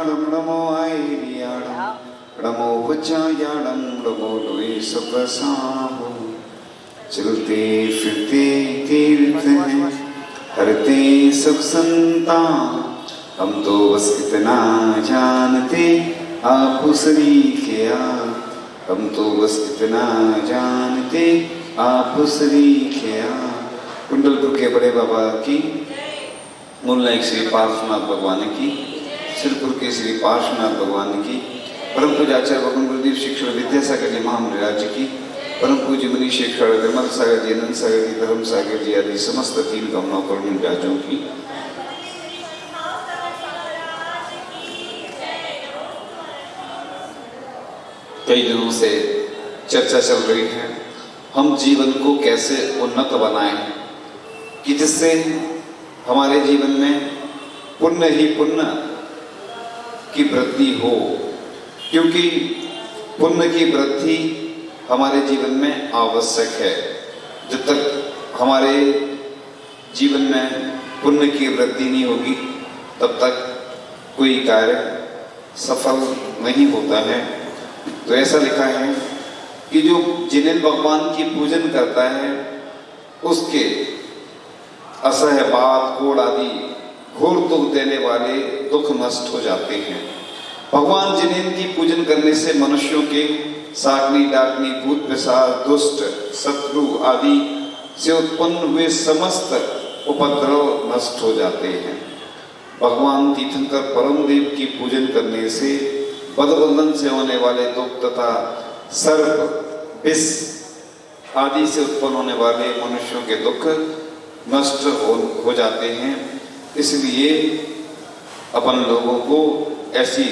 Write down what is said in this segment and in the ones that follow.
नादम नमो आयरियाणम नमो वज्रायाणम नमो लोए सप्रसाहो। चलते फिरते तीर्थ हैं करते सब संता, हम तो बस इतना जानते आप सरीखिया। हम तो बस इतना जानते आप सरीखिया। कुंडलपुर के बड़े बाबा की, मूलनायक श्री पार्श्वनाथ भगवान की, सिरपुर के श्री पार्श्वनाथ भगवान की, परम पूज्य आचार्य भगवान गुरुदेव शिक्षण विद्यासागर जी महामंडलाज की, परम पूज्य मुनि शेखर विमल सागर जी, अनंत सागर जी, धर्म सागर जी आदि समस्त तीन कमलों पर मुंडाजों की। कई दिनों से चर्चा चल रही है हम जीवन को कैसे उन्नत बनाएं कि जिससे हमारे जीवन में पुण्य ही पुण्य की वृद्धि हो, क्योंकि पुण्य की वृद्धि हमारे जीवन में आवश्यक है। जब तक हमारे जीवन में पुण्य की वृद्धि नहीं होगी तब तक कोई कार्य सफल नहीं होता है। तो ऐसा लिखा है कि जो जिन्हें भगवान की पूजन करता है उसके असह्य बात कोड़ आदि घोर दुख देने वाले दुख नष्ट हो जाते हैं। भगवान जिन्हें की पूजन करने से मनुष्यों के सागनी डाकनी भूत पिशाच दुष्ट शत्रु आदि से उत्पन्न हुए समस्त उपद्रव नष्ट हो जाते हैं। भगवान तीर्थंकर परम देव की पूजन करने से बदबंधन से होने वाले दुख तथा सर्प विष आदि से उत्पन्न होने वाले मनुष्यों के दुख नष्ट हो जाते हैं। इसलिए अपन लोगों को ऐसी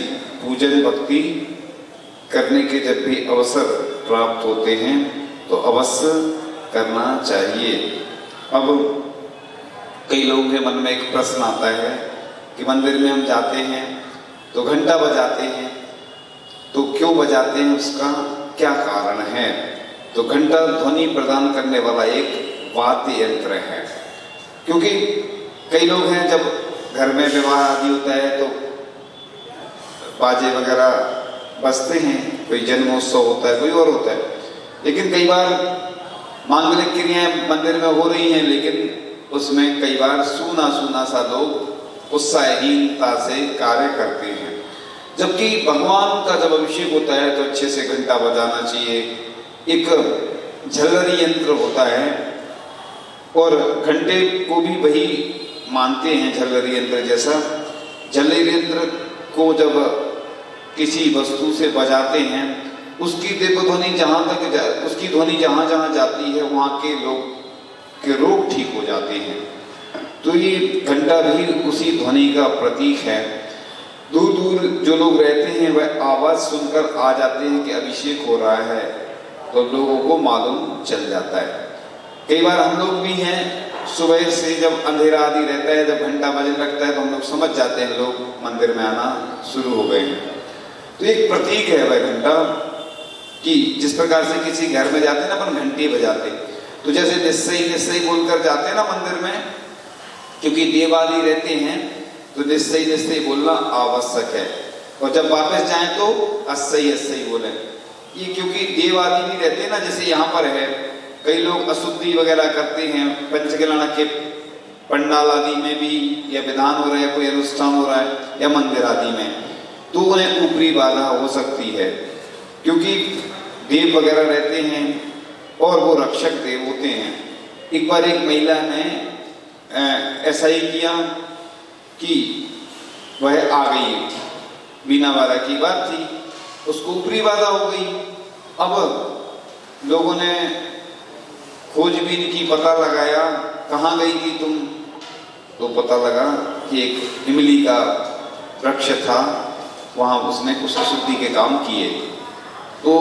पूजन भक्ति करने के जब भी अवसर प्राप्त होते हैं तो अवश्य करना चाहिए। अब कई लोगों के मन में एक प्रश्न आता है कि मंदिर में हम जाते हैं तो घंटा बजाते हैं, तो क्यों बजाते हैं, उसका क्या कारण है? तो घंटा ध्वनि प्रदान करने वाला एक वाद्य यंत्र है। क्योंकि कई लोग हैं जब घर में विवाह आदि होता है तो बाजे वगैरह बजते हैं, कोई जन्मोत्सव होता है, कोई और होता है, लेकिन कई बार मांगलिक क्रियाएं मंदिर में हो रही हैं लेकिन उसमें कई बार सूना सूना सा लोग उत्साहहीनता से कार्य करते हैं। जबकि भगवान का जब अभिषेक होता है तो अच्छे से घंटा बजाना चाहिए। एक झल्लरी यंत्र होता है और घंटे को भी वही मानते हैं झल्लरी यंत्र जैसा। झल्लरी यंत्र को जब किसी वस्तु से बजाते हैं उसकी ध्वनि उसकी ध्वनि जहाँ जहाँ जाती है वहाँ के लोग के रोग ठीक हो जाते हैं। तो ये घंटा भी उसी ध्वनि का प्रतीक है। दूर दूर जो लोग रहते हैं वह आवाज सुनकर आ जाते हैं कि अभिषेक हो रहा है, तो लोगों को मालूम चल जाता है। कई बार हम लोग भी हैं, सुबह से जब अंधेरा आदि रहता है, जब घंटा बजने लगता है तो हम लोग समझ जाते हैं लोग मंदिर में आना शुरू हो गए हैं। तो एक प्रतीक है वह घंटा कि जिस प्रकार से किसी घर में जाते हैं ना अपन घंटी बजाते, तो जैसे निश्चय निश्चय बोलकर जाते हैं ना मंदिर में, क्योंकि देव आदि रहते हैं तो निश्चय निश्चय बोलना आवश्यक है। और जब वापस जाएं तो अस्सई अस्सई बोलें। ये क्योंकि देव आदि भी रहते हैं ना, जैसे यहाँ पर है कई लोग अशुद्धि वगैरह करते हैं पंचकल्याण के पंडाल आदि में भी, या विधान हो रहा है, कोई अनुष्ठान हो रहा है या मंदिर आदि में, तो उन्हें ऊपरी बाधा हो सकती है क्योंकि देव वगैरह रहते हैं और वो रक्षक देव होते हैं। एक बार एक महिला ने ऐसा ही किया कि वह आ गई, बिना बाधा की बात थी, उसको ऊपरी बाधा हो गई। अब लोगों ने खोजबीन की, पता लगाया कहाँ गई थी तुम, तो पता लगा कि एक इमली का वृक्ष था, वहाँ उसने कुछ अशुद्धि के काम किए, तो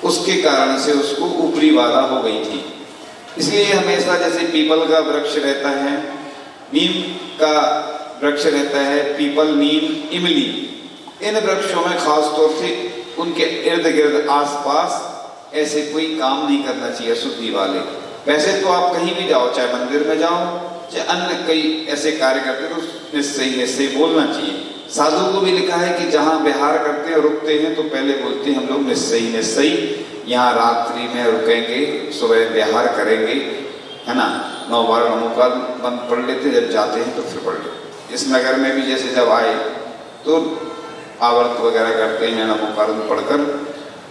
उसके कारण से उसको ऊपरी बाधा हो गई थी। इसलिए हमेशा जैसे पीपल का वृक्ष रहता है, नीम का वृक्ष रहता है, पीपल नीम इमली, इन वृक्षों में खास तौर से उनके इर्द गिर्द आसपास ऐसे कोई काम नहीं करना चाहिए अशुद्धि वाले। वैसे तो आप कहीं भी जाओ, चाहे मंदिर में जाओ चाहे अन्य कई ऐसे कार्य करते तो निश्चय निश्चय बोलना चाहिए, साधु को भी लिखा है कि जहाँ विहार करते हैं रुकते हैं तो पहले बोलते हैं हम लोग निश्चयी निश्चयी, यहाँ रात्रि में रुकेंगे, सुबह विहार करेंगे, है ना। 9 बार नमोकार बंद पढ़ लेते, जब जाते हैं तो फिर पढ़ लेते। इस नगर में भी जैसे जब आए तो आवर्त वगैरह करते हैं नमोकार पढ़कर,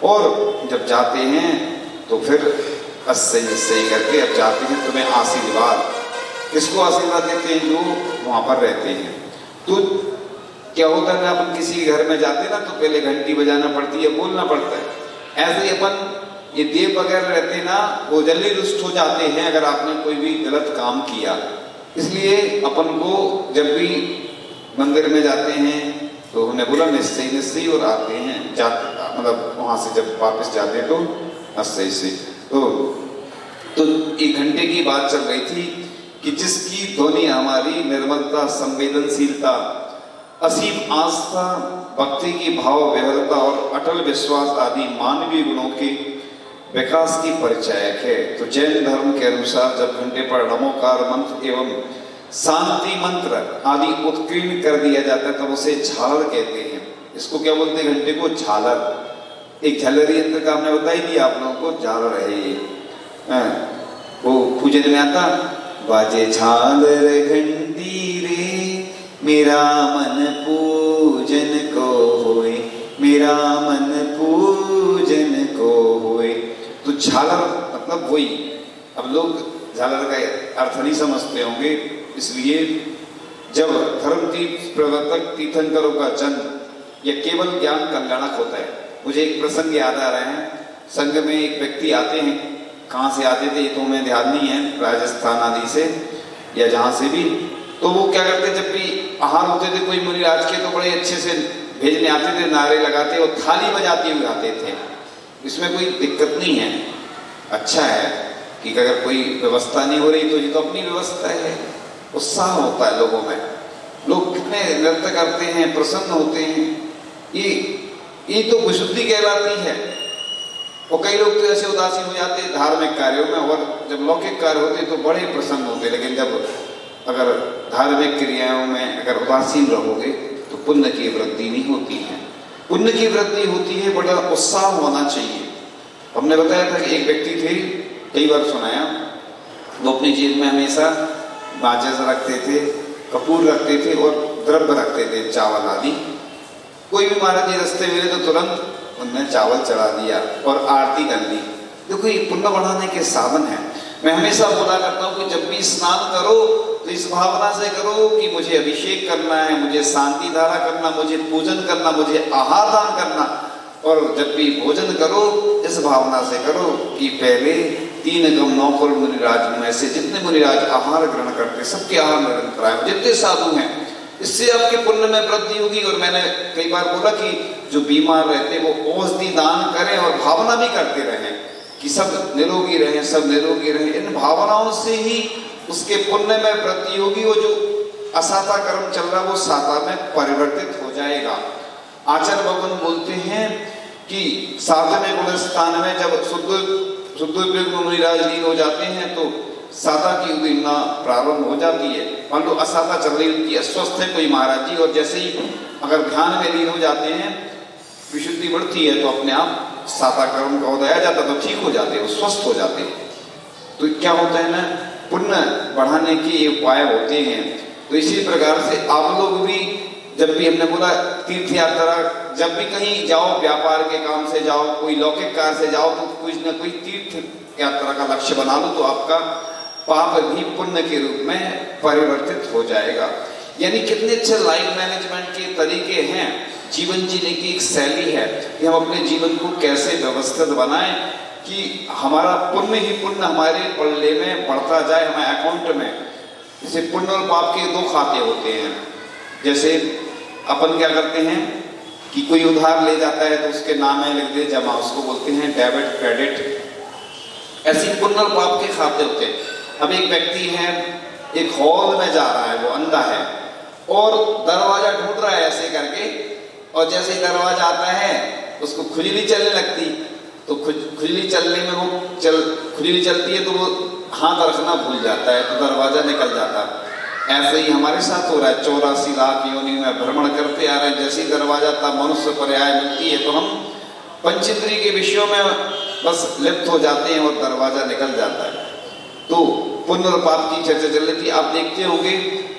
और जब जाते हैं तो फिर अस्से निश्चयी करके अब जाते हैं। तुम्हें आशीर्वाद, किसको आशीर्वाद देते हैं? जो वहाँ पर रहते हैं। तो क्या होता है, अपन किसी घर में जाते हैं ना तो पहले घंटी बजाना पड़ती है, बोलना पड़ता है। ऐसे ही अपन ये देव वगैरह रहते ना, वो जल्दी रुष्ट हो जाते हैं अगर आपने कोई भी गलत काम किया। इसलिए अपन को जब भी मंदिर में जाते हैं तो उन्हें बोला निश्चय निश्चय, और आते हैं जाते मतलब वहाँ से जब वापस जाते हैं तो अस्से से। तो 1 घंटे की बात चल रही थी कि जिसकी ध्वनि हमारी निर्मलता, संवेदनशीलता, असीम आस्था, भक्ति की भाव विहरता और अटल विश्वास आदि मानवीय गुणों के विकास की परिचायक है। तो जैन धर्म के अनुसार जब घंटे पर नमोकार मंत्र एवं शांति मंत्र आदि उत्कीर्ण कर दिया जाता है तब उसे झालर कहते हैं। इसको क्या बोलते हैं? घंटे को झालर। एक झालरी यंत्र का हमने बताई दिया आप लोगों को, झालर है ये। वो पूजन में आता, बाजे झालर घंटी रे मेरा मन पूजन को होए, मेरा मन पूजन को होए। तो झालर मतलब वही। अब लोग झालर का अर्थ नहीं समझते होंगे, इसलिए जब धर्म तीर्थ प्रवर्तक तीर्थंकरों का जन्म यह केवल ज्ञान कल्याणक होता है। मुझे एक प्रसंग याद आ रहा है। संघ में एक व्यक्ति आते हैं, कहाँ से आते थे ये तो हमें ध्यान नहीं है, राजस्थान आदि से या जहाँ से भी। तो वो क्या करते, जब भी आहार होते थे कोई मुनिराज के तो बड़े अच्छे से भेजने आते थे, नारे लगाते और थाली बजाते हुए आते थे। इसमें कोई दिक्कत नहीं है, अच्छा है कि अगर कोई व्यवस्था नहीं हो रही तो ये तो अपनी व्यवस्था है। उत्साह होता है लोगों में, लोग कितने नृत्य करते हैं, प्रसन्न होते हैं। ये तो विशुद्धि कहलाती है। और कई लोग तो ऐसे उदासीन हो जाते हैं धार्मिक कार्यों में, और जब लौकिक कार्य होते तो बड़े प्रसन्न होते। लेकिन जब अगर धार्मिक क्रियाओं में अगर उदासीन रहोगे तो पुण्य की वृद्धि नहीं होती है। पुण्य की वृद्धि होती है, बड़ा उत्साह होना चाहिए। हमने बताया था कि एक व्यक्ति थे, कई बार सुनाया, वो अपनी जेब में हमेशा माचिस रखते थे, कपूर रखते थे और द्रव्य रखते थे, चावल आदि। कोई भी महाराज जी रास्ते मिले तो तुरंत उनने चावल चढ़ा दिया और आरती कर ली। देखो ये पुण्य बढ़ाने के साधन है। मैं हमेशा बोला करता हूँ कि जब भी स्नान करो तो इस भावना से करो कि मुझे अभिषेक करना है, मुझे शांति धारा करना, मुझे पूजन करना, मुझे आहार दान करना। और जब भी भोजन करो इस भावना से करो कि पहले 3 गम 9 फल मुनिराज में से जितने मुनिराज आहार ग्रहण करते सबके आहार ग्रहण कराए, जितने साधु हैं, इससे आपके पुण्य में वृद्धि होगी। और मैंने कई बार बोला कि जो बीमार रहते वो औषधि दान करें और भावना भी करते रहें कि सब निरोगी रहें, सब निरोगी रहें। इन भावनाओं से ही उसके पुण्य में वृद्धि होगी। वो जो असाता कर्म चल रहा है वो साता में परिवर्तित हो जाएगा। आचार्य भगवान बोलते हैं कि 7वें गुण स्थान में जब शुद्ध मुनिराज लीन हो जाते हैं तो साता की उदीमना प्रारंभ हो जाती है। मान लो असाता चल रही, उनकी अस्वस्थ है कोई महाराज जी, और जैसे ही अगर ध्यान में लीन हो जाते हैं, विशुद्धि बढ़ती है तो अपने आप साता कर्म का उदय आ जाता, तो ठीक हो जाते हैं, स्वस्थ हो जाते हैं। तो क्या होता है ना, पुण्य बढ़ाने के ये उपाय होते हैं। तो इसी प्रकार से आप लोग भी जब भी, हमने बोला तीर्थ यात्रा, जब भी कहीं जाओ, व्यापार के काम से जाओ, कोई लौकिक कार्य से जाओ, तो कुछ न कोई तीर्थ यात्रा का लक्ष्य बना लो तो आपका पाप भी पुण्य के रूप में परिवर्तित हो जाएगा। यानी कितने अच्छे लाइफ मैनेजमेंट के तरीके हैं, जीवन जीने की एक शैली है कि हम अपने जीवन को कैसे व्यवस्थित बनाएं कि हमारा पुण्य ही पुण्य हमारे पल्ले में बढ़ता जाए, हमारे अकाउंट में। जैसे पुण्य और पाप के 2 खाते होते हैं। जैसे अपन क्या करते हैं कि कोई उधार ले जाता है तो उसके नाम में लिख दे जमा, उसको बोलते हैं डेबिट क्रेडिट। ऐसे पुण्य और पाप के खाते होते हैं। अब एक व्यक्ति है, एक हॉल में जा रहा है, वो अंधा है और दरवाजा ढूंढ रहा है ऐसे करके, और जैसे ही दरवाजा आता है उसको खुजली चलने लगती, तो खुजली चलने में वो खुजली चलती है तो वो हाथ रखना भूल जाता है, तो दरवाजा निकल जाता। ऐसे ही हमारे साथ हो रहा है। 84 लाख योनि में भ्रमण करते आ रहे हैं। जैसी दरवाजा तब मनुष्य पर्याय मिलती है तो हम पंचेंद्रिय के विषयों में बस लिप्त हो जाते हैं और दरवाजा निकल जाता है। तो पुण्य और पाप की चर्चा चल रही थी। आप देखते होंगे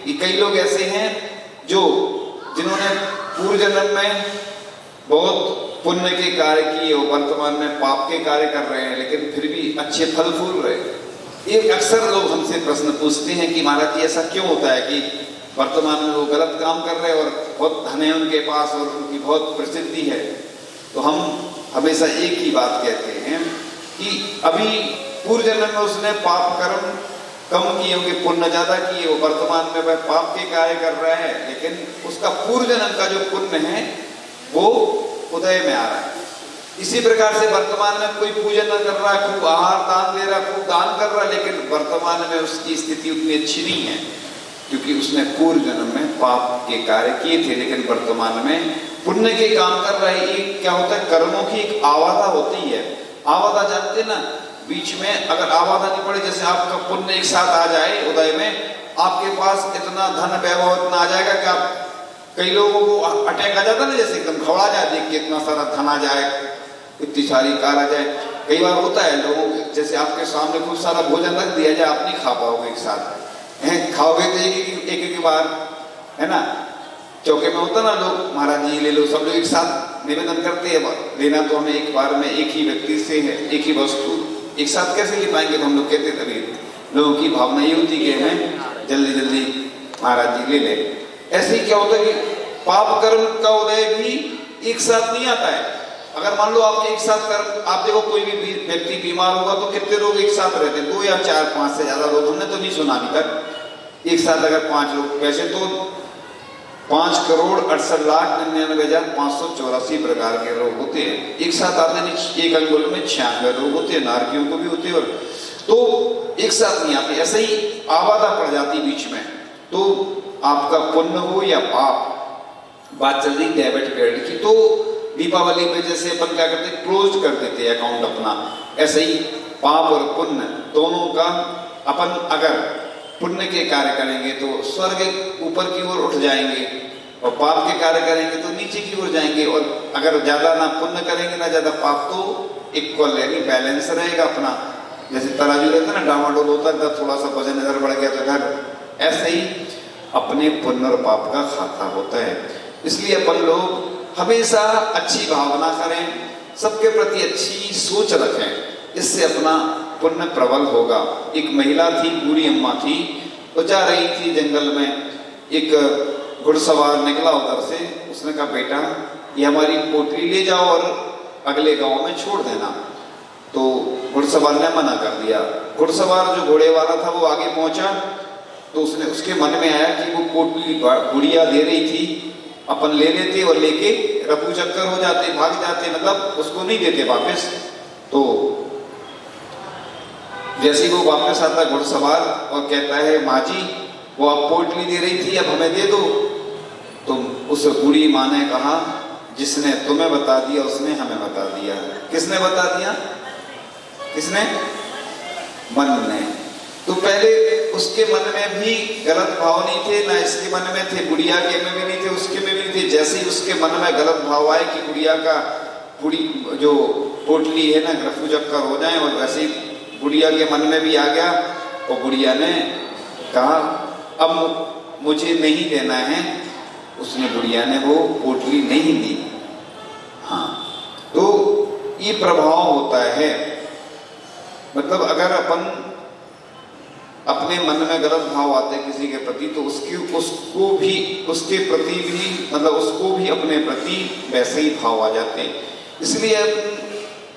कि कई लोग ऐसे हैं जो जिन्होंने पूर्व जन्म में बहुत पुण्य के कार्य किए और वर्तमान में पाप के कार्य कर रहे हैं, लेकिन फिर भी अच्छे फल फूल रहे हैं। एक अक्सर लोग हमसे प्रश्न पूछते हैं कि महाराज जी ऐसा क्यों होता है कि वर्तमान में वो गलत काम कर रहे हैं और बहुत धन है उनके पास और उनकी बहुत प्रसिद्धि है। तो हम हमेशा एक ही बात कहते हैं कि अभी पूर्व जन्म में उसने पाप कर्म कम किए होंगे, पुण्य ज्यादा किए, वो वर्तमान में वह पाप के कार्य कर रहा है, लेकिन उसका पूर्व जन्म का जो पुण्य है वो उदय में आ रहा है। इसी प्रकार से वर्तमान में कोई पूजन न कर रहा है, खूब आहार दान दे रहा है, खूब दान कर रहा है, लेकिन वर्तमान में उसकी स्थिति उतनी अच्छी नहीं है क्योंकि उसने पूर्व जन्म में पाप के कार्य किए थे, लेकिन वर्तमान में पुण्य के काम कर रहा है। ये क्या होता है, कर्मों की एक आवादा होती है। आवादा जानते ना, बीच में अगर आवादा नहीं पड़े, जैसे आपका पुण्य एक साथ आ जाए उदय में, आपके पास इतना धन वैभव इतना आ जाएगा कि आप, कई लोगों को अटैक आ जाता ना, जैसे एकदम घबरा जाए देख के, इतना सारा धन आ जाए, इतनी सारी कार आ जाए। कई बार होता है लोगों, जैसे आपके सामने खूब सारा भोजन रख दिया जाए, आप नहीं खा पाओगे एक साथ, खाओगे तो एक बार, है ना। चौके में होता ना, लोग महाराज जी ले लो, सब लोग एक साथ निवेदन करते हैं, लेना तो हमें एक बार में एक ही व्यक्ति से है, एक ही वस्तु एक साथ कैसे ले पाएंगे, तो हम लोग कहते तभी लोगों की भावना ये होती कि हमें जल्दी जल्दी महाराज जी ले ले। ऐसे ही क्या होता है कि पाप कर्म का उदय भी एक साथ नहीं आता है। अगर मान लो आपके एक साथ कर्म, आप देखो कोई भी व्यक्ति बीमार होगा तो कितने लोग एक साथ रहते हैं, 2 या 4 5 से ज्यादा लोग, हमने तो नहीं सुना अभी तक। एक साथ अगर 5 लोग, वैसे तो 5,68,99,584 प्रकार के रोग होते हैं, एक साथ आते नहीं। एक अंगुल में 96 रोग होते हैं, नारकियों को भी होते हैं, और तो एक साथ नहीं आते। ऐसे ही आवादा पड़ जाती बीच में। तो आपका पुण्य हो या पाप, बात चल रही डेबिट क्रेडिट की, तो दीपावली में जैसे अपन क्या करते हैं, क्लोज कर देते हैं अकाउंट अपना, ऐसे ही पाप और पुण्य दोनों का अपन अगर पुण्य के कार्य करेंगे तो स्वर्ग ऊपर की ओर उठ जाएंगे, और पाप के कार्य करेंगे तो नीचे की ओर जाएंगे। और अगर ज्यादा ना पुण्य करेंगे ना ज्यादा पाप, तो इक्वल यानी बैलेंस रहेगा अपना। जैसे तराजू रहता है ना, डामाडोल होता है, थोड़ा सा वजन इधर बढ़ गया तो इधर, ऐसे ही अपने पुण्य और पाप का खाता होता है। इसलिए अपन लोग हमेशा अच्छी भावना करें, सबके प्रति अच्छी सोच रखें, इससे अपना पुण्य प्रबल होगा। एक महिला थी, बूढ़ी अम्मा थी, वो जा रही थी जंगल में, एक घुड़सवार निकला उधर से, उसने कहा बेटा ये हमारी पोटली ले जाओ और अगले गांव में छोड़ देना। तो घुड़सवार ने मना कर दिया। घुड़सवार जो घोड़े वाला था वो आगे पहुंचा, तो उसके मन में आया कि वो पोटली गुड़िया दे रही थी, अपन ले लेते और लेके रफू चक्कर हो जाते, भाग जाते, मतलब उसको नहीं देते वापस। तो जैसे ही वो वापस आता घुड़सवार और कहता है माँ जी वो आप पोटली दे रही थी, अब हमें दे दो। तो उस बूढ़ी माँ ने कहा जिसने तुम्हें बता दिया उसने हमें बता दिया। किसने बता दिया? किसने? मन ने। तो पहले उसके मन में भी गलत भाव नहीं थे, ना इसके मन में थे, गुड़िया के में भी नहीं थे, उसके में भी नहीं थे। जैसे ही उसके मन में गलत भाव आए कि गुड़िया का जो पोटली है ना रफू चक्कर हो जाए, और वैसे ही गुड़िया के मन में भी आ गया, और गुड़िया ने कहा अब मुझे नहीं देना है। उसने गुड़िया ने वो पोटली नहीं दी। हाँ, तो ये प्रभाव होता है। मतलब अगर अपन अपने मन में गलत भाव आते हैं किसी के प्रति, तो उसको भी उसके प्रति भी, मतलब उसको भी अपने प्रति वैसे ही भाव आ जाते हैं। इसलिए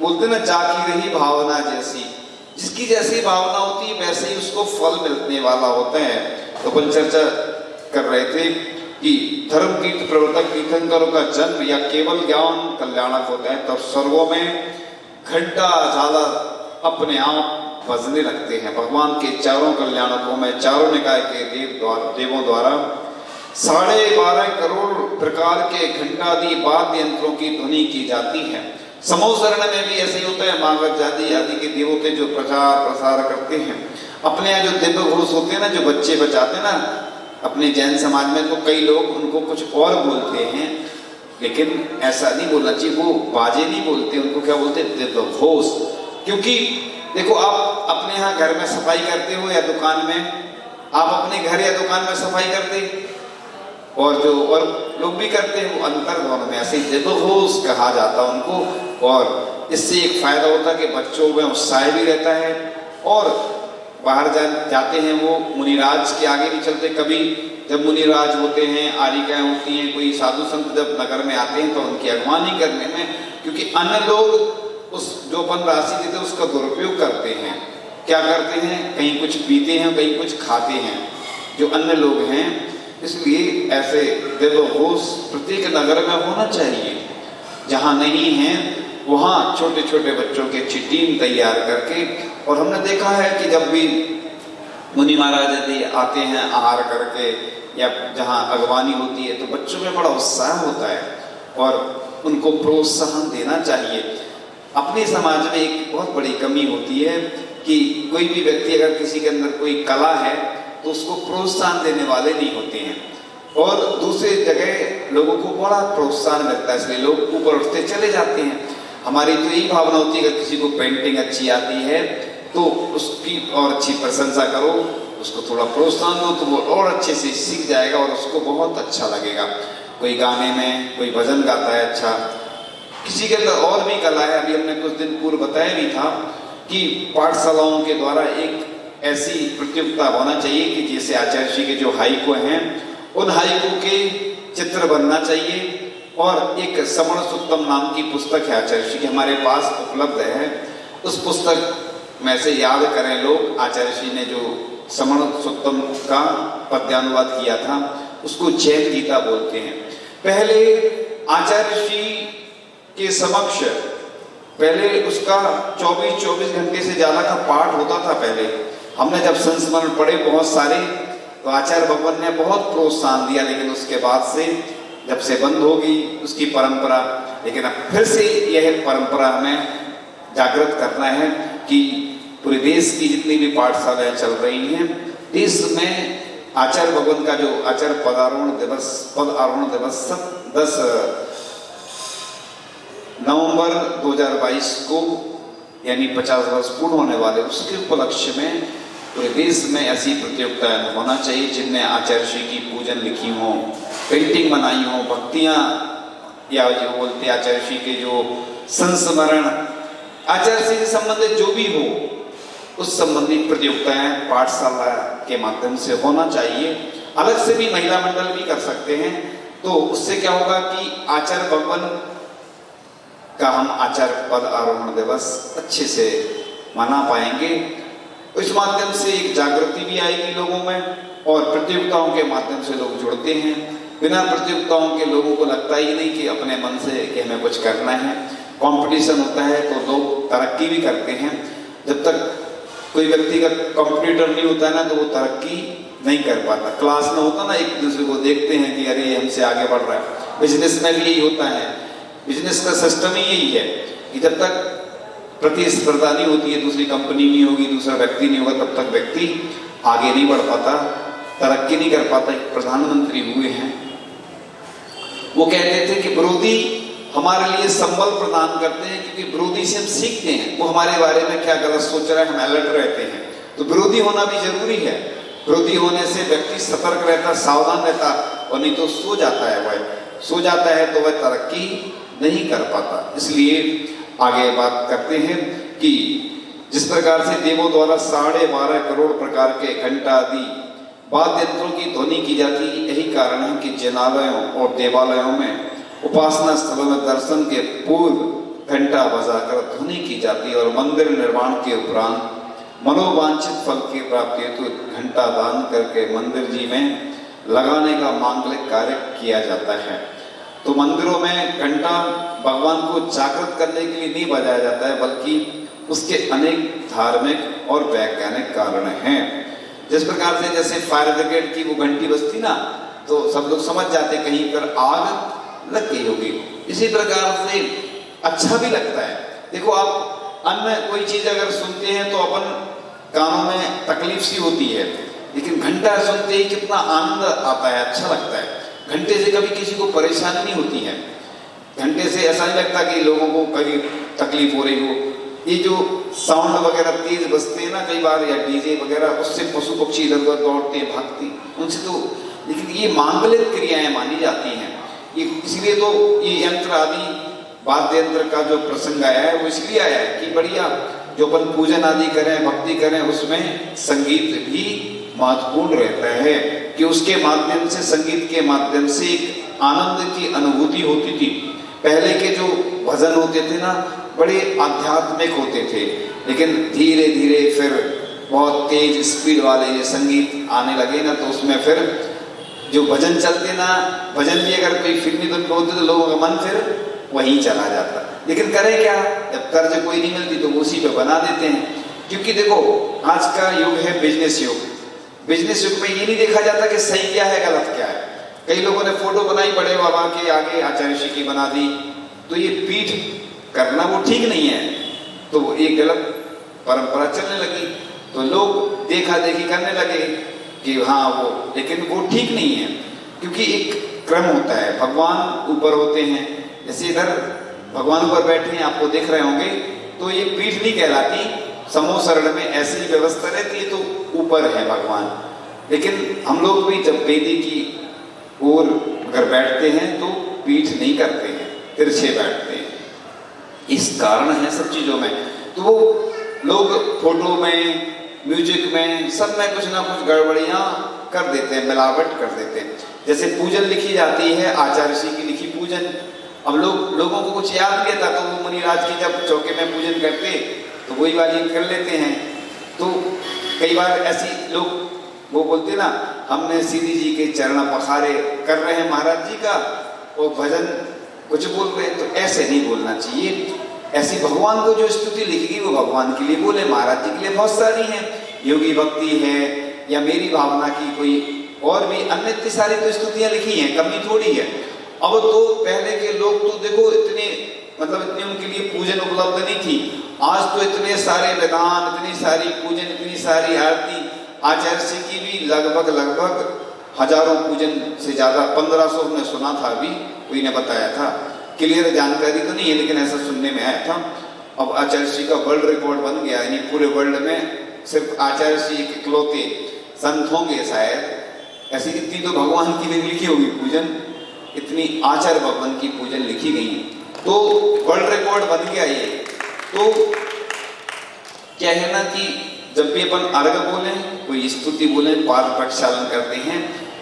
बोलते ना जाकी रही भावना जैसी, जिसकी जैसी भावना होती है वैसे ही उसको फल मिलने वाला होता है। तो अपन चर्चा कर रहे थे कि धर्म तीर्थ प्रवर्तक तीर्थंकरों का जन्म या केवल ज्ञान कल्याणक होता है, तब स्वर्गों में घंटा ज्यादा अपने आप बजने लगते हैं। भगवान के चारों कल्याणकों में चारों निकाय के देवों द्वारा 12.5 करोड़ प्रकार के घंटादि वाद्य यंत्रों की ध्वनि की जाती है। समोसरण में भी ऐसे ही होता है। मागध आदि के देवते जो प्रचार प्रसार करते हैं, अपने यहाँ जो दिव्य घोष होते हैं ना, जो बच्चे बचाते हैं ना, अपने जैन समाज में तो कई लोग उनको कुछ और बोलते हैं, लेकिन ऐसा नहीं बोलना चाहिए। वो बाजे नहीं बोलते, उनको क्या बोलते हैं, घोष। क्योंकि देखो, आप अपने यहाँ घर में सफाई करते हो या दुकान में, आप अपने घर या दुकान में सफाई करते और जो और लोग भी करते हैं, वो अंतर दोनों में ऐसे दिव्यघोष कहा जाता उनको। और इससे एक फायदा होता है कि बच्चों में उत्साह भी रहता है और बाहर जाते हैं वो मुनिराज के आगे भी चलते। कभी जब मुनिराज होते हैं, आरिकाएं होती हैं, कोई साधु संत जब नगर में आते हैं तो उनकी अगवानी करने में, क्योंकि अन्य लोग उस जो अपन राशि देते हैं उसका दुरुपयोग करते हैं। क्या करते हैं, कहीं कुछ पीते हैं, कहीं कुछ खाते हैं जो अन्य लोग हैं। इसलिए ऐसे दिव्यघोष प्रत्येक नगर में होना चाहिए। जहाँ नहीं है वहाँ छोटे छोटे बच्चों के अच्छी टीम तैयार करके, और हमने देखा है कि जब भी मुनि महाराज यदि आते हैं आहार करके या जहाँ अगवानी होती है तो बच्चों में बड़ा उत्साह होता है और उनको प्रोत्साहन देना चाहिए। अपने समाज में एक बहुत बड़ी कमी होती है कि कोई भी व्यक्ति अगर किसी के अंदर कोई कला है तो उसको प्रोत्साहन देने वाले नहीं होते हैं, और दूसरी जगह लोगों को बड़ा प्रोत्साहन मिलता है, इसलिए लोग ऊपर उठते चले जाते हैं। हमारी तो यही भावना होती है, अगर किसी को पेंटिंग अच्छी आती है तो उसकी और अच्छी प्रशंसा करो, उसको थोड़ा प्रोत्साहन दो तो वो और अच्छे से सीख जाएगा और उसको बहुत अच्छा लगेगा। कोई गाने में, कोई भजन गाता है अच्छा, किसी के अंदर और भी कला है। अभी हमने कुछ दिन पूर्व बताया भी था कि पाठशालाओं के द्वारा एक ऐसी प्रतियोगिता होना चाहिए कि जैसे आचार्य जी के जो हाइकु हैं उन हाइकु के चित्र बनना चाहिए। और एक श्रवण सुत्तम नाम की पुस्तक है आचार्य जी की, हमारे पास उपलब्ध है। उस पुस्तक में से याद करें लोग, आचार्य जी ने जो श्रवण सुत्तम का पद्यानुवाद किया था उसको जैन गीता बोलते हैं। पहले आचार्य जी के समक्ष पहले उसका 24 घंटे से ज्यादा का पाठ होता था। पहले हमने जब संस्मरण पढ़े बहुत सारे तो आचार्य भगवान ने बहुत प्रोत्साहन दिया, लेकिन उसके बाद से जब से बंद हो गई उसकी परंपरा, लेकिन अब फिर से यह परंपरा हमें जागृत करना है कि पूरे देश की जितनी भी पाठशालाएं चल रही हैं, देश में आचार्य भगवान का जो आचार्य पद आरोहण दिवस 10 नवंबर 2022 को यानी 50 वर्ष पूर्ण होने वाले, उसके उपलक्ष्य में पूरे देश में ऐसी प्रतियोगिताएं होना चाहिए जिनमें आचार्य जी की पूजन लिखी हो, पेंटिंग बनाई हो, भक्तियां या जो बोलते आचार्य जी के जो संस्मरण, आचार्य जी से संबंधित जो भी हो उस संबंधित प्रतियोगिताएं पाठशाला के माध्यम से होना चाहिए। अलग से भी महिला मंडल भी कर सकते हैं, तो उससे क्या होगा कि आचार्य भगवान का हम आचार्य पद आरोहण दिवस अच्छे से मना पाएंगे। इस माध्यम से एक जागृति भी आएगी लोगों में, और प्रतियोगिताओं के माध्यम से लोग जुड़ते हैं। बिना प्रतियोगिताओं के लोगों को लगता ही नहीं कि अपने मन से कि हमें कुछ करना है। कंपटीशन होता है तो लोग तरक्की भी करते हैं। जब तक कोई व्यक्ति का कंपटीटर नहीं होता है ना तो वो तरक्की नहीं कर पाता। क्लास में होता ना, एक दूसरे को देखते हैं कि अरे हमसे आगे बढ़ रहा है। बिजनेस में भी यही होता है, बिजनेस का सिस्टम ही यही है कि जब तक प्रतिस्पर्धा नहीं होती है, दूसरी कंपनी नहीं होगी, दूसरा व्यक्ति नहीं होगा, तब तक व्यक्ति आगे नहीं बढ़ पाता, तरक्की नहीं कर पाता। एक प्रधानमंत्री हुए हैं, वो कहते थे कि विरोधी हमारे लिए संबल प्रदान करते हैं, क्योंकि विरोधी से हम सीखते हैं वो हमारे बारे में क्या गलत सोच रहा है, हम अलर्ट रहते हैं। तो विरोधी होना भी जरूरी है। विरोधी होने से व्यक्ति सतर्क रहता, सावधान रहता, और नहीं तो सो जाता है। वह सो जाता है तो वह तरक्की नहीं कर पाता। इसलिए आगे बात करते हैं कि जिस प्रकार से देवों द्वारा 12.5 करोड़ प्रकार के घंटा आदि वाद्य यंत्रों की ध्वनि की जाती है, यही कारण है कि जिनालयों और देवालयों में उपासना स्थलों में दर्शन के पूर्व घंटा बजाकर ध्वनि की जाती है, और मंदिर निर्माण के उपरांत मनोवांछित फल की प्राप्ति हेतु घंटा दान करके मंदिर जी में लगाने का मांगलिक कार्य किया जाता है। तो मंदिरों में घंटा भगवान को जागृत करने के लिए नहीं बजाया जाता है, बल्कि उसके अनेक धार्मिक और वैज्ञानिक कारण हैं। जिस प्रकार से जैसे फायर ब्रिगेड की वो घंटी बजती ना, तो सब लोग समझ जाते कहीं पर आग लग गई होगी। इसी प्रकार से अच्छा भी लगता है। देखो, आप अन्य कोई चीज अगर सुनते हैं तो अपन कानों में तकलीफ सी होती है, लेकिन घंटा सुनते ही कितना आनंद आता है, अच्छा लगता है। घंटे से कभी किसी को परेशानी नहीं होती है, घंटे से ऐसा नहीं लगता कि लोगों को कभी तकलीफ हो रही हो। ये जो साउंड वगैरह तेज बजते हैं ना कई बार, या डीजे वगैरह, उससे पशु पक्षी इधर उधर दौड़ते हैं, भागते हैं, उनसे तो, लेकिन ये मांगलिक क्रियाएं मानी जाती हैं। ये इसलिए तो ये यंत्र आदि वाद्य यंत्र का जो प्रसंग आया है वो इसलिए आया है कि बढ़िया जो अपन पूजन आदि करें, भक्ति करें, उसमें संगीत भी महत्वपूर्ण रहता है कि उसके माध्यम से, संगीत के माध्यम से एक आनंद की अनुभूति होती थी। पहले के जो भजन होते थे ना बड़े आध्यात्मिक होते थे, लेकिन धीरे धीरे फिर बहुत तेज स्पीड वाले ये संगीत आने लगे ना, तो उसमें फिर जो भजन चलते ना, भजन भी अगर कोई फिल्मी धुन पे होते तो लोगों का मन फिर वहीं चला जाता। लेकिन करें क्या, जब तर्ज कोई नहीं मिलती तो उसी पे बना देते हैं। क्योंकि देखो आज का युग है बिजनेस युग। बिजनेस युग में ये नहीं देखा जाता कि सही क्या है गलत क्या है। कई लोगों ने फोटो बनाई बड़े बाबा के आगे, आचार्य श्री की बना दी, तो ये पीठ करना वो ठीक नहीं है, तो वो एक गलत परंपरा चलने लगी, तो लोग देखा देखी करने लगे कि हाँ वो, लेकिन वो ठीक नहीं है। क्योंकि एक क्रम होता है, भगवान ऊपर होते हैं, जैसे इधर भगवान ऊपर बैठे हैं आपको देख रहे होंगे, तो ये पीठ नहीं कहलाती, समूह शरण में ऐसी व्यवस्था रहती है, तो ऊपर है भगवान। लेकिन हम लोग भी जब वेदी की ओर अगर बैठते हैं तो पीठ नहीं करते हैं, तिरछे बैठते हैं। इस कारण है सब चीजों में, तो वो लोग फोटो में, म्यूजिक में, सब में कुछ ना कुछ गड़बड़ियां कर देते हैं, मिलावट कर देते हैं। जैसे पूजन लिखी जाती है, आचार्य श्री की लिखी पूजन, अब लोगों को कुछ याद नहीं था, तो वो मुनिराज की जब चौके में पूजन करते तो वही वाली कर लेते हैं। तो कई बार ऐसी लोग वो बोलते ना, हमने सीधी जी के चरण पखारे, कर रहे हैं महाराज जी का, और भजन कुछ बोल रहे हैं, तो ऐसे नहीं बोलना चाहिए। ऐसी भगवान को जो स्तुति लिखेगी वो भगवान के लिए बोले, महाराज जी के लिए बहुत सारी हैं, योगी भक्ति है या मेरी भावना की कोई और भी अन्य इतनी सारी तो स्तुतियां लिखी हैं, कमी थोड़ी है। अब तो पहले के लोग तो देखो इतने, मतलब इतनी उनके लिए पूजन उपलब्ध नहीं थी। आज तो इतने सारे विधान, इतनी सारी पूजन, इतनी सारी आरती, आचार्य श्री की भी लगभग हजारों पूजन से ज्यादा, 1500 में सुना था, अभी कोई ने बताया था, क्लियर जानकारी तो नहीं है लेकिन ऐसा सुनने में आया था। अब आचार्य श्री का वर्ल्ड रिकॉर्ड बन गया, यानी पूरे वर्ल्ड में सिर्फ आचार्य श्री के इकलौते संत होंगे शायद, ऐसी इतनी तो भगवान की भी लिखी होगी पूजन, इतनी आचार्य भगवान की पूजन लिखी गई, तो वर्ल्ड रिकॉर्ड बन गया ये। तो क्या है ना कि जब भी अपन अर्घ बोले, कोई स्तुति बोले, पाद प्रक्षालन करते हैं,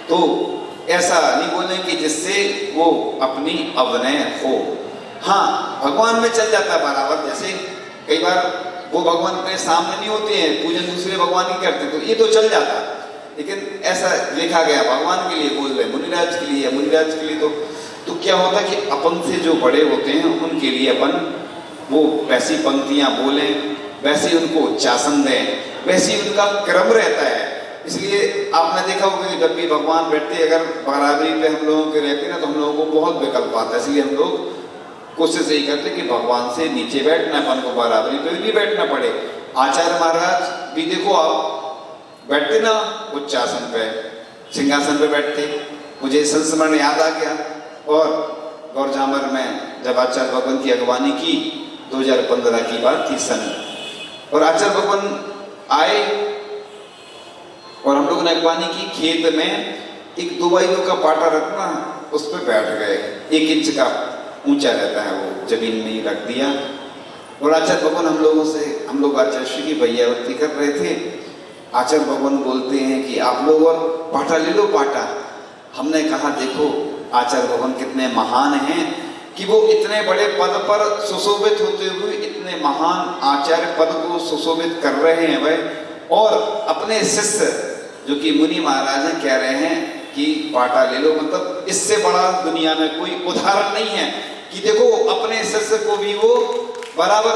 तो ऐसा नहीं बोले कि जिससे वो अपनी अवनय हो। हाँ, भगवान में चल जाता है बराबर, जैसे कई बार वो भगवान के सामने नहीं होते हैं, पूजन दूसरे भगवान की करते, तो ये तो चल जाता। लेकिन ऐसा लिखा गया भगवान के लिए बोल रहे, मुनिराज के लिए, मुनिराज के लिए, तो क्या होता कि अपन से जो बड़े होते हैं उनके लिए अपन वो वैसी पंक्तियां बोलें, वैसे उनको उच्चासन दें, वैसे उनका क्रम रहता है। इसलिए आपने देखा होगा कि जब भी भगवान बैठते, अगर बराबरी पे हम लोगों के रहते ना, तो हम लोगों को बहुत विकल्प आता है। इसलिए हम लोग कोशिश यही करते कि भगवान से नीचे बैठना, अपन को बराबरी पे भी नहीं बैठना पड़े। आचार्य महाराज भी देखो आप बैठते ना उच्चासन पे, सिंहासन पे बैठते। मुझे संस्मरण याद आ गया, और गौरजामर में जब आचार्य भगवान की अगवानी की, 2015 की बात थी सन, और आचार्य भगवान आए और हम लोगों ने अगवानी की, खेत में एक 2 बाई 2 का पाटा रखना, उस पर बैठ गए, 1 इंच का ऊंचा रहता है वो, जमीन में ही रख दिया। और आचार्य भगवान हम लोग आचार्य श्री की भैयावती कर रहे थे। आचार्य भगवान बोलते हैं कि आप लोग और पाटा ले लो, पाटा। हमने कहा देखो आचार्य भगवान कितने महान हैं कि वो इतने बड़े पद पर सुशोभित होते हुए इतने महान आचार्य पद को सुशोभित कर रहे हैं वह, और अपने शिष्य जो कि मुनि महाराज हैं कह रहे हैं कि पाटा ले लो। मतलब इससे बड़ा दुनिया में कोई उदाहरण नहीं है कि देखो अपने शिष्य को भी वो बराबर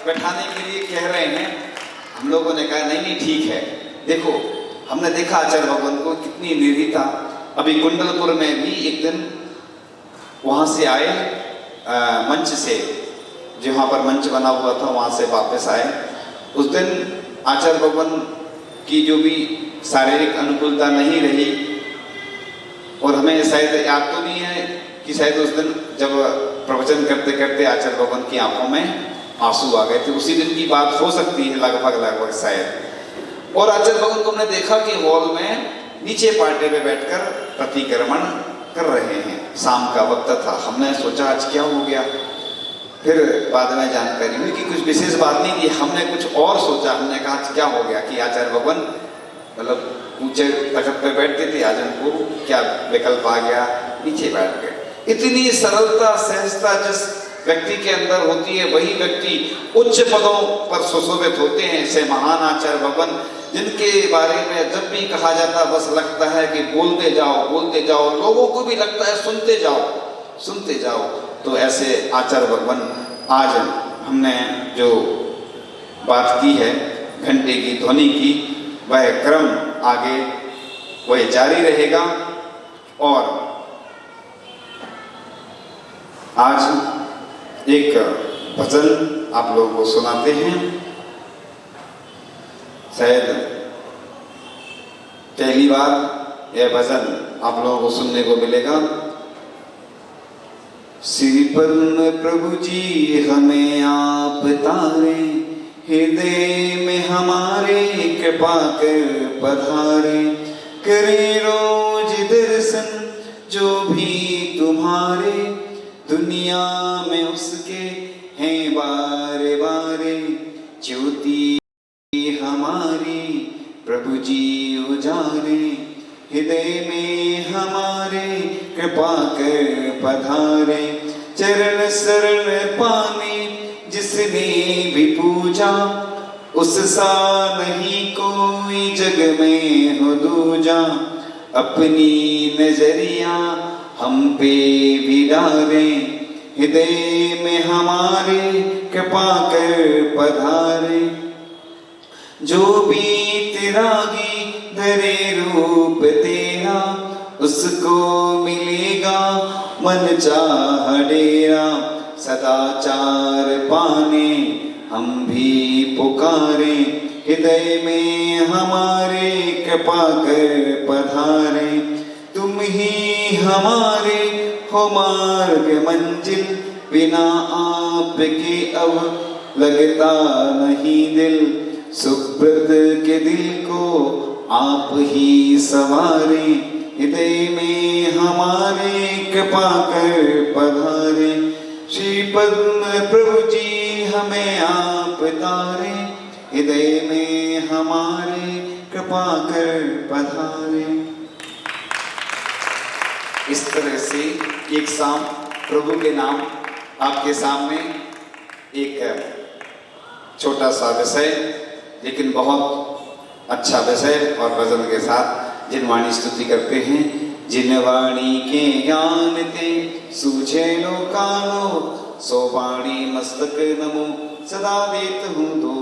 बैठाने के लिए कह रहे हैं। हम लोगों ने कहा नहीं ठीक है। देखो हमने देखा आचार्य भगवान को कितनी निर्भीता। अभी कुंडलपुर में भी एक दिन वहां से आए, मंच से, जहां पर मंच बना हुआ था वहां से वापस आए। उस दिन आचार्य भगवान की जो भी शारीरिक अनुकूलता नहीं रही, और हमें शायद याद तो नहीं है कि शायद उस दिन जब प्रवचन करते करते आचार्य भगवान की आंखों में आंसू आ गए थे, उसी दिन की बात हो सकती है लगभग शायद। और आचार्य भगवान को हमने देखा कि हॉल में नीचे पार्टे पे बैठकर प्रतिक्रमण कर रहे हैं। शाम का वक्त था, हमने सोचा आज क्या हो गया, फिर बाद में जानकारी हुई कि कुछ विशेष बात नहीं थी, हमने कुछ और सोचा। हमने कहा आज क्या हो गया कि आचार्य भगवान मतलब ऊंचे तखत पे बैठते थे, आज उनको क्या विकल्प आ गया, नीचे बैठ गए। इतनी सरलता सहजता जिस व्यक्ति के अंदर होती है, वही व्यक्ति उच्च पदों पर सुशोभित होते हैं। ऐसे महान आचार्य भगवान जिनके बारे में जब भी कहा जाता बस लगता है कि बोलते जाओ, लोगों को भी लगता है सुनते जाओ। तो ऐसे आचार्य भगवान आज हमने जो बात की है घंटे की ध्वनि की, वह क्रम आगे वह जारी रहेगा। और आज एक भजन आप लोगों को सुनाते हैं। शायद पहली बार यह भजन आप लोगों को सुनने को मिलेगा। श्री पद्म प्रभु जी हमें आप तारे, हृदय में हमारे कृपा कर पधारे, करे रोज दर्शन जो भी तुम्हारे, दुनिया में उसके हैं बारे बारे, ज्योति हमारी प्रभु जी उजारे, हृदय में हमारे कृपा कर पधारे, चरण शरण पाने जिसने भी पूजा, उस सा नहीं कोई जग में हो दूजा, अपनी नजरिया हम पे भी डारे, हृदय में हमारे कृपा कर पधारे, जो भी तिरागी धरे रूप तेरा, उसको मिलेगा मन चाह डेरा, सदाचार पाने हम भी पुकारे, हृदय में हमारे कृपा कर पधारे, तुम ही हमारे हो मार्ग मंजिल, बिना आपके अब लगता नहीं दिल, सुब्रत के दिल को आप ही सवारे, हृदय में हमारे कृपा कर पधारे, श्री पद्म प्रभु जी हमें आप तारे, हृदय में हमारे कृपा कर पधारे। इस तरह से एक शाम प्रभु के नाम आपके सामने एक छोटा सा विषय, लेकिन बहुत अच्छा विषय और भजन के साथ जिन वाणी स्तुति करते हैं, जिन वाणी के ज्ञान ते सूझे लो कालो, सो वाणी मस्तक नमो सदा देत हूँ तो,